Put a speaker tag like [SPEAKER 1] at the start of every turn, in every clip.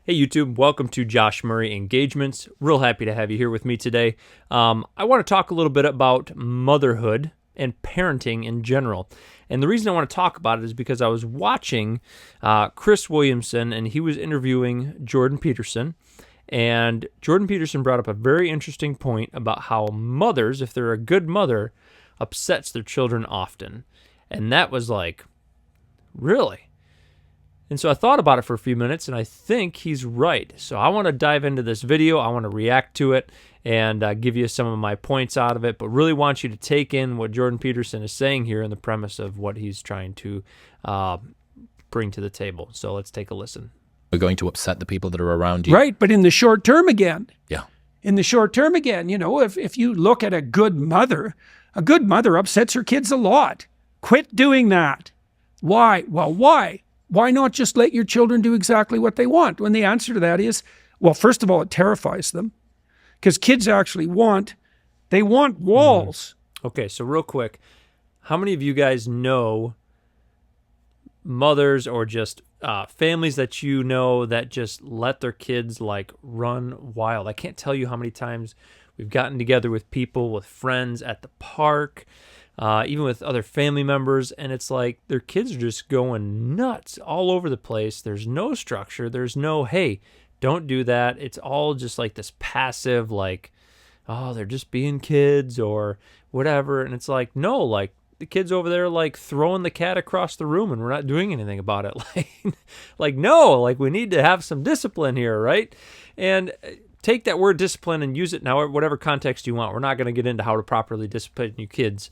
[SPEAKER 1] Hey YouTube, welcome to Josh Murray Engagements. Real happy to have you here with me today. I want to talk a little bit about motherhood and parenting in general. And the reason I want to talk about it is because I was watching Chris Williamson, and he was interviewing Jordan Peterson. And Jordan Peterson brought up a very interesting point about how mothers, if they're a good mother, upsets their children often. And that was like, really? And so I thought about it for a few minutes, and I think he's right. So I want to dive into this video. I want to react to it and give you some of my points out of it, but really want you to take in what Jordan Peterson is saying here in the premise of what he's trying to bring to the table. So let's take a listen.
[SPEAKER 2] We're going to upset the people that are around you.
[SPEAKER 3] Right, but in the short term again.
[SPEAKER 2] Yeah.
[SPEAKER 3] In the short term again, you know, if you look at a good mother upsets her kids a lot. Quit doing that. Why? Well, why? Why not just let your children do exactly what they want? When the answer to that is, well, first of all, it terrifies them because kids actually want walls.
[SPEAKER 1] Okay, so real quick, how many of you guys know mothers or just families that you know that just let their kids like run wild? I can't tell you how many times we've gotten together with people, with friends at the park, even with other family members, and it's like their kids are just going nuts all over the place. There's no structure. There's no, hey, don't do that. It's all just like this passive, like, oh, they're just being kids or whatever. And it's like, no, like the kids over there like throwing the cat across the room and we're not doing anything about it. Like no, like we need to have some discipline here, right? And take that word discipline and use it now, whatever context you want. We're not going to get into how to properly discipline your kids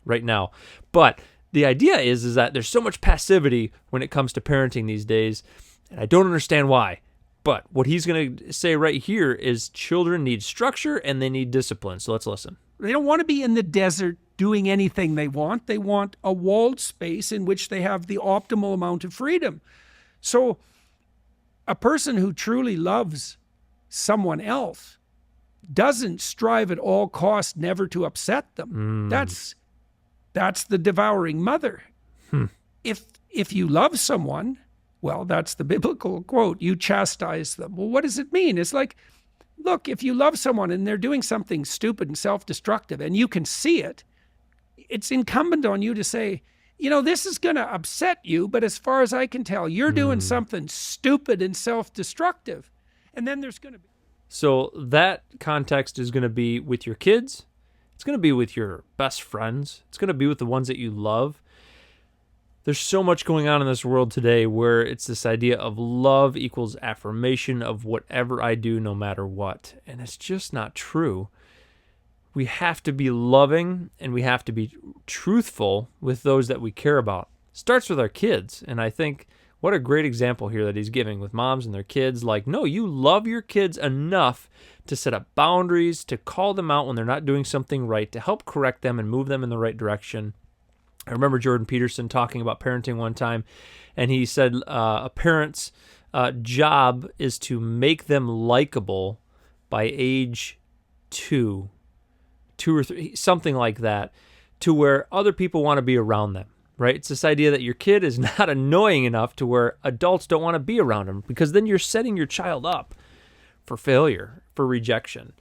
[SPEAKER 1] right now. But the idea is that there's so much passivity when it comes to parenting these days, and I don't understand why. But what he's going to say right here is children need structure and they need discipline. So let's listen.
[SPEAKER 3] They don't want to be in the desert doing anything they want. They want a walled space in which they have the optimal amount of freedom. So a person who truly loves someone else doesn't strive at all costs never to upset them. That's the devouring mother. If you love someone, well, that's the biblical quote, you chastise them. Well, what does it mean? It's like, look, if you love someone and they're doing something stupid and self-destructive and you can see it, it's incumbent on you to say, you know, this is going to upset you, but as far as I can tell, you're doing something stupid and self-destructive. And then there's going to be...
[SPEAKER 1] So that context is going to be with your kids. It's going to be with your best friends. It's going to be with the ones that you love. There's so much going on in this world today where it's this idea of love equals affirmation of whatever I do no matter what. And it's just not true. We have to be loving and we have to be truthful with those that we care about. It starts with our kids. And I think what a great example here that he's giving with moms and their kids. Like, no, you love your kids enough to set up boundaries, to call them out when they're not doing something right, to help correct them and move them in the right direction. I remember Jordan Peterson talking about parenting one time, and he said a parent's job is to make them likable by age 2 or 3, something like that, to where other people want to be around them. Right? It's this idea that your kid is not annoying enough to where adults don't want to be around them, because then you're setting your child up for failure, for rejection.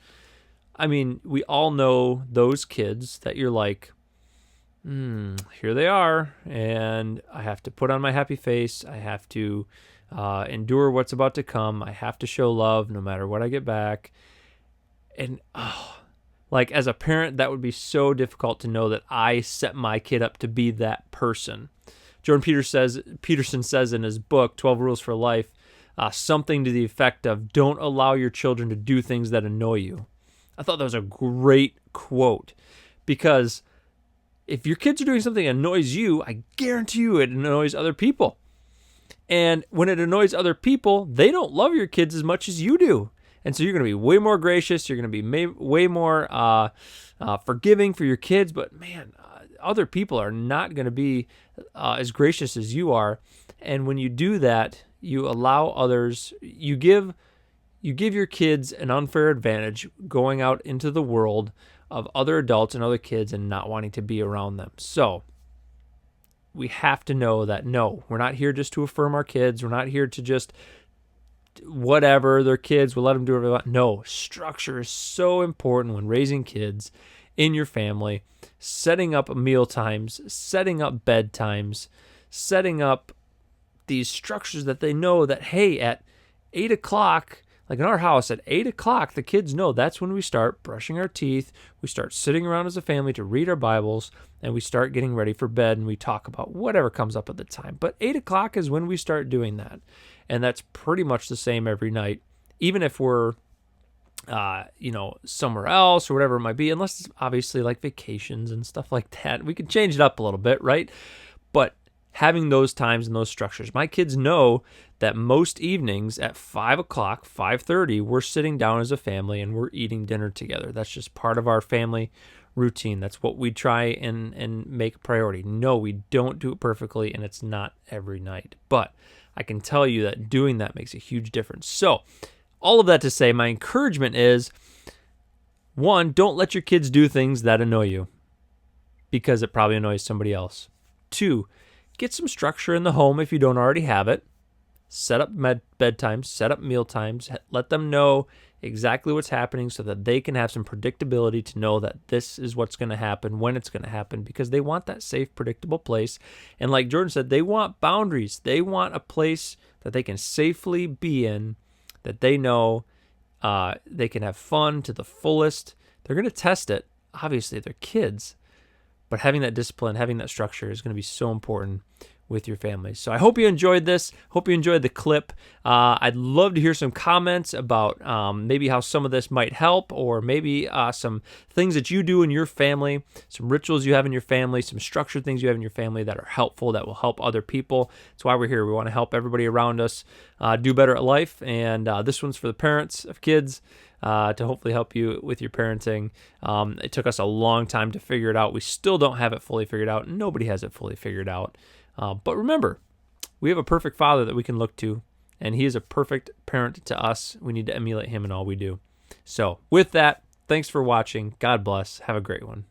[SPEAKER 1] I mean, we all know those kids that you're like, here they are, and I have to put on my happy face. I have to endure what's about to come. I have to show love no matter what I get back. And like as a parent, that would be so difficult to know that I set my kid up to be that person. Jordan Peterson says in his book, 12 Rules for Life, something to the effect of, don't allow your children to do things that annoy you. I thought that was a great quote, because if your kids are doing something that annoys you, I guarantee you it annoys other people. And when it annoys other people, they don't love your kids as much as you do. And so you're going to be way more gracious. You're going to be way more forgiving for your kids. But man, other people are not going to be as gracious as you are. And when you do that, you allow others, you give your kids an unfair advantage going out into the world of other adults and other kids and not wanting to be around them. So we have to know that, no, we're not here just to affirm our kids. We're not here to just whatever, they're kids, we'll let them do whatever they want. No, structure is so important when raising kids in your family, setting up meal times, setting up bedtimes, setting up these structures that they know that, hey, at 8 o'clock, like in our house, at 8 o'clock, the kids know that's when we start brushing our teeth, we start sitting around as a family to read our Bibles, and we start getting ready for bed, and we talk about whatever comes up at the time. But 8 o'clock is when we start doing that. And that's pretty much the same every night, even if we're, somewhere else or whatever it might be, unless it's obviously like vacations and stuff like that. We can change it up a little bit, right? But having those times and those structures. My kids know that most evenings at 5 o'clock, 5:30, we're sitting down as a family and we're eating dinner together. That's just part of our family routine. That's what we try and make a priority. No, we don't do it perfectly, and it's not every night. But I can tell you that doing that makes a huge difference. So all of that to say, my encouragement is, one, don't let your kids do things that annoy you because it probably annoys somebody else. Two, get some structure in the home if you don't already have it. Set up bedtimes, set up meal times, let them know exactly what's happening so that they can have some predictability to know that this is what's going to happen, when it's going to happen, because they want that safe, predictable place. And like Jordan said, they want boundaries. They want a place that they can safely be in, that they know they can have fun to the fullest. They're going to test it. Obviously, they're kids. But having that discipline, having that structure is going to be so important with your family. So I hope you enjoyed this. Hope you enjoyed the clip. I'd love to hear some comments about maybe how some of this might help, or maybe some things that you do in your family, some rituals you have in your family, some structured things you have in your family that are helpful, that will help other people. That's why we're here. We want to help everybody around us do better at life. And this one's for the parents of kids, to hopefully help you with your parenting. It took us a long time to figure it out. We still don't have it fully figured out. Nobody has it fully figured out. But remember, we have a perfect father that we can look to, and he is a perfect parent to us. We need to emulate him in all we do. So with that, thanks for watching. God bless. Have a great one.